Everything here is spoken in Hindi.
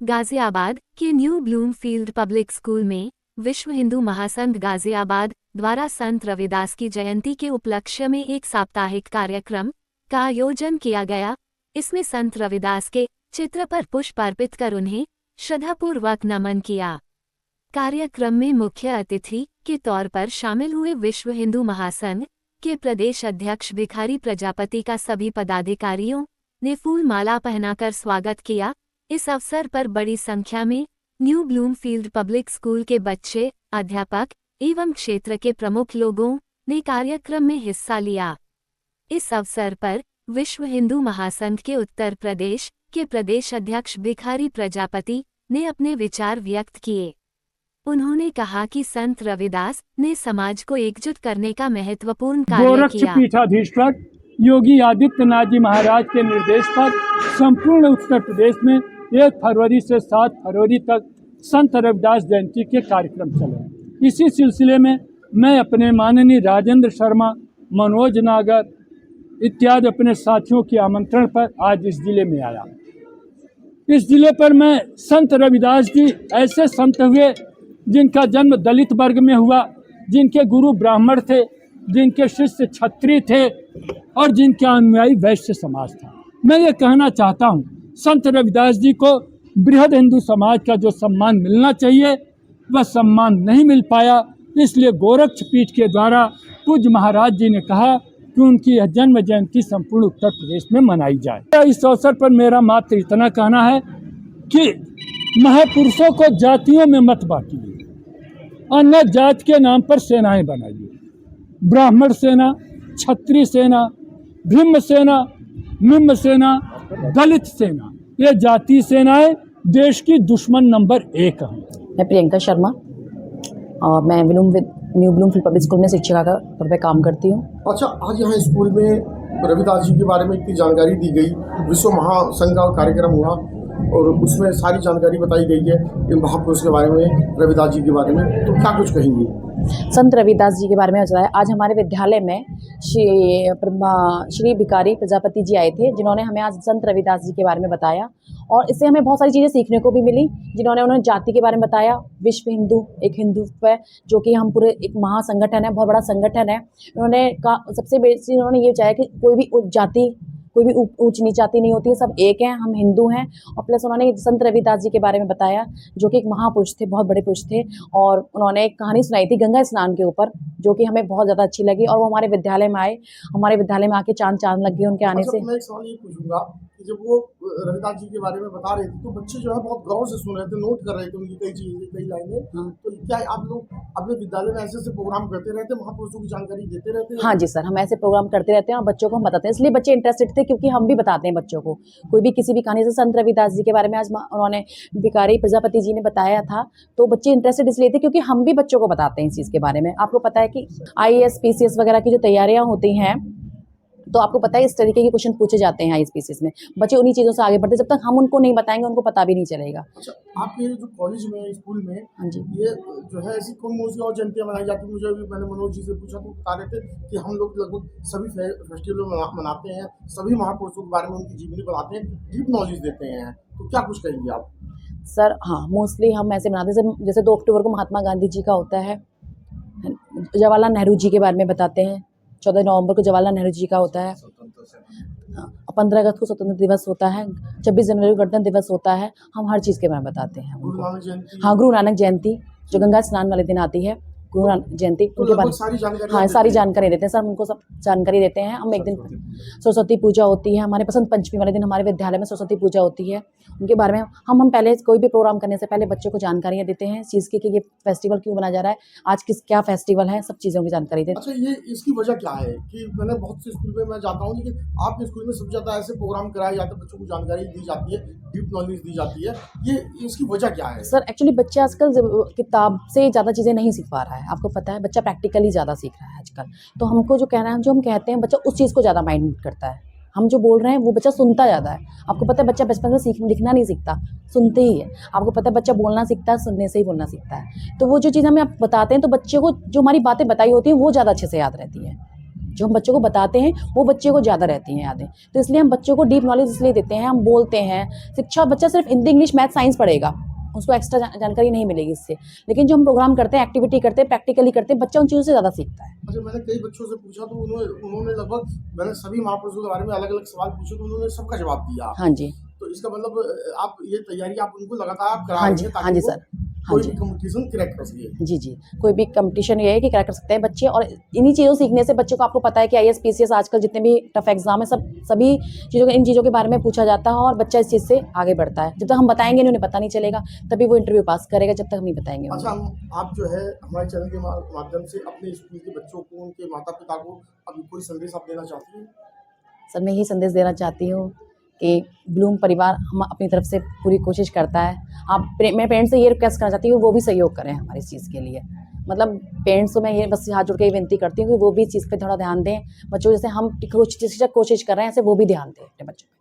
गाजियाबाद के न्यू ब्लूमफील्ड पब्लिक स्कूल में विश्व हिंदू महासंघ गाजियाबाद द्वारा संत रविदास की जयंती के उपलक्ष्य में एक साप्ताहिक कार्यक्रम का आयोजन किया गया। इसमें संत रविदास के चित्र पर पुष्प अर्पित कर उन्हें श्रद्धापूर्वक नमन किया। कार्यक्रम में मुख्य अतिथि के तौर पर शामिल हुए विश्व हिंदू महासंघ के प्रदेश अध्यक्ष भिखारी प्रजापति का सभी पदाधिकारियों ने फूल माला पहनाकर स्वागत किया। इस अवसर पर बड़ी संख्या में न्यू ब्लूमफील्ड पब्लिक स्कूल के बच्चे, अध्यापक एवं क्षेत्र के प्रमुख लोगों ने कार्यक्रम में हिस्सा लिया। इस अवसर पर विश्व हिंदू महासंघ के उत्तर प्रदेश के प्रदेश अध्यक्ष भिखारी प्रजापति ने अपने विचार व्यक्त किए। उन्होंने कहा कि संत रविदास ने समाज को एकजुट करने का महत्वपूर्ण कार्य किया। गोरक्ष पीठाधीश्वर योगी आदित्यनाथ जी महाराज के निर्देश पर संपूर्ण उत्तर प्रदेश में 1 फरवरी से 7 फरवरी तक संत रविदास जयंती के कार्यक्रम चले। इसी सिलसिले में मैं अपने माननीय राजेंद्र शर्मा, मनोज नागर इत्यादि अपने साथियों के आमंत्रण पर आज इस जिले में आया। इस जिले पर मैं संत रविदास जी ऐसे संत हुए जिनका जन्म दलित वर्ग में हुआ, जिनके गुरु ब्राह्मण थे, जिनके शिष्य क्षत्रिय थे और जिनके अनुयायी वैश्य समाज था। मैं ये कहना चाहता हूँ, संत रविदास जी को बृहद हिंदू समाज का जो सम्मान मिलना चाहिए वह सम्मान नहीं मिल पाया। इसलिए गोरक्ष पीठ के द्वारा पूज्य महाराज जी ने कहा कि उनकी यह जन्म जयंती संपूर्ण उत्तर प्रदेश में मनाई जाए। इस अवसर पर मेरा मात्र इतना कहना है कि महापुरुषों को जातियों में मत बांटिए, अन्य जात के नाम पर सेनाएं बनाइए। ब्राह्मण सेना, क्षत्रिय सेना, भीम सेना, मिम सेना, दलित सेना, ये जातीय सेनाएं देश की दुश्मन नंबर 1 हैं। मैं प्रियंका शर्मा और मैं न्यू ब्लूमफील्ड पब्लिक स्कूल में शिक्षिका का तौर पर काम करती हूँ। अच्छा, आज यहाँ स्कूल में रविदास जी के बारे में इतनी जानकारी दी गई, विश्व महासंघ का कार्यक्रम हुआ और उसमें सारी जानकारी बताई गई है महापुरुष के बारे में, रविदास जी के बारे में, तो क्या कुछ कहेंगे? संत रविदास जी के बारे में बताया। आज हमारे विद्यालय में श्री भिखारी प्रजापति जी आए थे, जिन्होंने हमें आज संत रविदास जी के बारे में बताया और इससे हमें बहुत सारी चीज़ें सीखने को भी मिली। उन्होंने जाति के बारे में बताया, विश्व हिंदू एक हिंदुत्व है जो कि हम पूरे एक महासंगठन है, बहुत बड़ा संगठन है। उन्होंने कहा सबसे बेसिक उन्होंने ये चाहा कि कोई भी जाति, कोई भी ऊंच नीच जाति नहीं होती है, सब एक हैं, हम हिंदू हैं। और प्लस उन्होंने संत रविदास जी के बारे में बताया जो कि एक महापुरुष थे, बहुत बड़े पुरुष थे। और उन्होंने एक कहानी सुनाई थी गंगा स्नान के ऊपर, जो कि हमें बहुत ज़्यादा अच्छी लगी। और वो हमारे विद्यालय में आए, हमारे विद्यालय में आके चांद लग गए उनके आने से। मैं एक सवाल ये पूछूंगा कि जब वो रविदास जी के बारे में बता रहे थे तो बच्चे जो है बहुत गौर से सुन रहे थे, नोट कर रहे थे उनकी कई चीजें, कई लाइनें। तो क्या आप लोग अपने विद्यालय में ऐसे प्रोग्राम करते रहते हैं, महापुरुषों की जानकारी देते रहते हैं? हाँ जी सर, हम ऐसे प्रोग्राम करते रहते हैं और बच्चों को हम बताते हैं। इसलिए बच्चे इंटरेस्टेड थे क्योंकि हम भी बताते हैं बच्चों को कोई भी किसी भी कहानी से। संत रविदास जी के बारे में आज उन्होंने भिखारी प्रजापति जी ने बताया था, तो बच्चे इंटरेस्टेड इसलिए थे क्योंकि हम भी बच्चों को बताते हैं इस चीज़ के बारे में। आपको पता है कि IAS PCS वगैरह की जो तैयारियाँ होती हैं, तो आपको पता है इस तरीके के क्वेश्चन पूछे जाते हैं IAS PCS में। बच्चे उन्हीं चीज़ों से आगे बढ़ते, जब तक हम उनको नहीं बताएंगे उनको पता भी नहीं चलेगा। अच्छा, आपके जो कॉलेज में, स्कूल में, हाँ जी, ये जो है ऐसी कौन सी और जयंतियाँ मनाई जाती है? मुझे भी, मैंने मनोज जी से पूछा तो बता रहे थे कि हम लोग लगभग सभी फेस्टिवल मनाते हैं, सभी महापुरुषों के बारे में उनकी जीवनी बताते हैं, डीप नॉलेज देते हैं। तो क्या कुछ कहेंगे आप? सर हाँ, मोस्टली हम ऐसे बनाते हैं जैसे 2 अक्टूबर को महात्मा गांधी जी का होता है, जवाहरलाल नेहरू जी के बारे में बताते हैं, 14 नवंबर को जवाहरलाल नेहरू जी का होता है, 15 अगस्त को स्वतंत्र दिवस होता है, 26 जनवरी को गणतंत्र दिवस होता है। हम हर चीज़ के बारे में बताते हैं उनको। हाँ, गुरु नानक जयंती जो गंगा स्नान वाले दिन आती है, गुरु नानक जयंती, उनके बारे में हाँ सारी जानकारी देते हैं सर। उनको सब जानकारी देते हैं। हम एक दिन सरस्वती पूजा होती है हमारे, बसंत पंचमी वाले दिन हमारे विद्यालय में सरस्वती पूजा होती है, उनके बारे में हम पहले कोई भी प्रोग्राम करने से पहले बच्चों को जानकारियाँ देते हैं इस चीज़ की कि ये फेस्टिवल क्यों मनाया जा रहा है, आज क्या फेस्टिवल है, सब चीज़ों की जानकारी देते हैं। अच्छा, ये इसकी वजह क्या है कि मैंने बहुत से स्कूल में मैं जाता हूँ, लेकिन आपके स्कूल में सबसे ज़्यादा ऐसे प्रोग्राम कराए जाते हैं, बच्चों को जानकारी दी जाती है, डीप नॉलेज दी जाती है, ये इसकी वजह क्या है? सर एक्चुअली बच्चे आजकल किताब से ज़्यादा चीज़ें नहीं सीख पा रहा है। आपको पता है बच्चा प्रैक्टिकली ज़्यादा सीख रहा है आजकल। तो हमको जो कहना है, जो हम कहते हैं, बच्चा उस चीज़ को ज़्यादा माइंड करता है। हम जो बोल रहे हैं वो बच्चा सुनता ज़्यादा है। आपको पता है बच्चा बचपन में लिखना नहीं सीखता, सुनते ही है। आपको पता है बच्चा बोलना सीखता है, सुनने से ही बोलना सीखता है। तो वो जो चीज़ हमें आप बताते हैं तो बच्चे को जो हमारी बातें बताई होती हैं वो ज़्यादा अच्छे से याद रहती है। जो हम बच्चों को बताते हैं वो बच्चे को ज़्यादा रहती हैं यादें। तो इसलिए हम बच्चों को डीप नॉलेज इसलिए देते हैं, हम बोलते हैं। शिक्षा बच्चा सिर्फ हिंदी, इंग्लिश, मैथ, साइंस पढ़ेगा, उसको एक्स्ट्रा जानकारी नहीं मिलेगी इससे। लेकिन जो हम प्रोग्राम करते हैं, एक्टिविटी करते हैं, प्रैक्टिकली करते हैं, बच्चा उन चीज़ों से ज़्यादा सीखता है। अच्छा, मैंने कई बच्चों से पूछा तो उन्होंने लगभग, मैंने सभी महापुरुषों के बारे में अलग अलग सवाल पूछे तो उन्होंने सबका जवाब दिया। हाँ जी, तो इसका मतलब आप ये तैयारी आप उनको लगातार आप करा हाँ रही जी, हैं हाँ ताकि जी वो सर, हाँ कोई जी। भी कंपटीशन क्रैक कर सके। जी, जी। कोई भी कॉम्पिटिशन ये है कि क्रैक कर सकते हैं बच्चे, और इन्हीं चीज़ों सीखने से बच्चों को, आपको पता है कि आईएएस, पीसीएस आजकल जितने भी टफ एग्ज़ाम है, सभी चीज़ों के, इन चीज़ों के बारे में पूछा जाता है और बच्चा इस चीज़ से आगे बढ़ता है। जब तक हम बताएँगे नहीं, उन्हें पता नहीं चलेगा, तभी वो इंटरव्यू पास करेगा, जब तक हम नहीं बताएँगे अच्छा, उन्हें। आप जो है हमारे चैनल के माध्यम से अपने स्कूल के बच्चों को, उनके माता-पिता को अभी कोई संदेश आप देना चाहती हैं? सर, मैं यही संदेश देना चाहती हूँ कि ब्लूम परिवार हम अपनी तरफ से पूरी कोशिश करता है। मैं पेरेंट्स से ये रिक्वेस्ट करना चाहती हूँ, वो भी सहयोग करें हमारी इस चीज़ के लिए। मतलब पेरेंट्स को मैं ये बस हाथ जोड़ के ये विनती करती हूँ कि वो भी इस चीज़ पे थोड़ा ध्यान दें। बच्चों जैसे हम कोशिश कर रहे हैं, ऐसे वो भी ध्यान दें अपने बच्चों पे।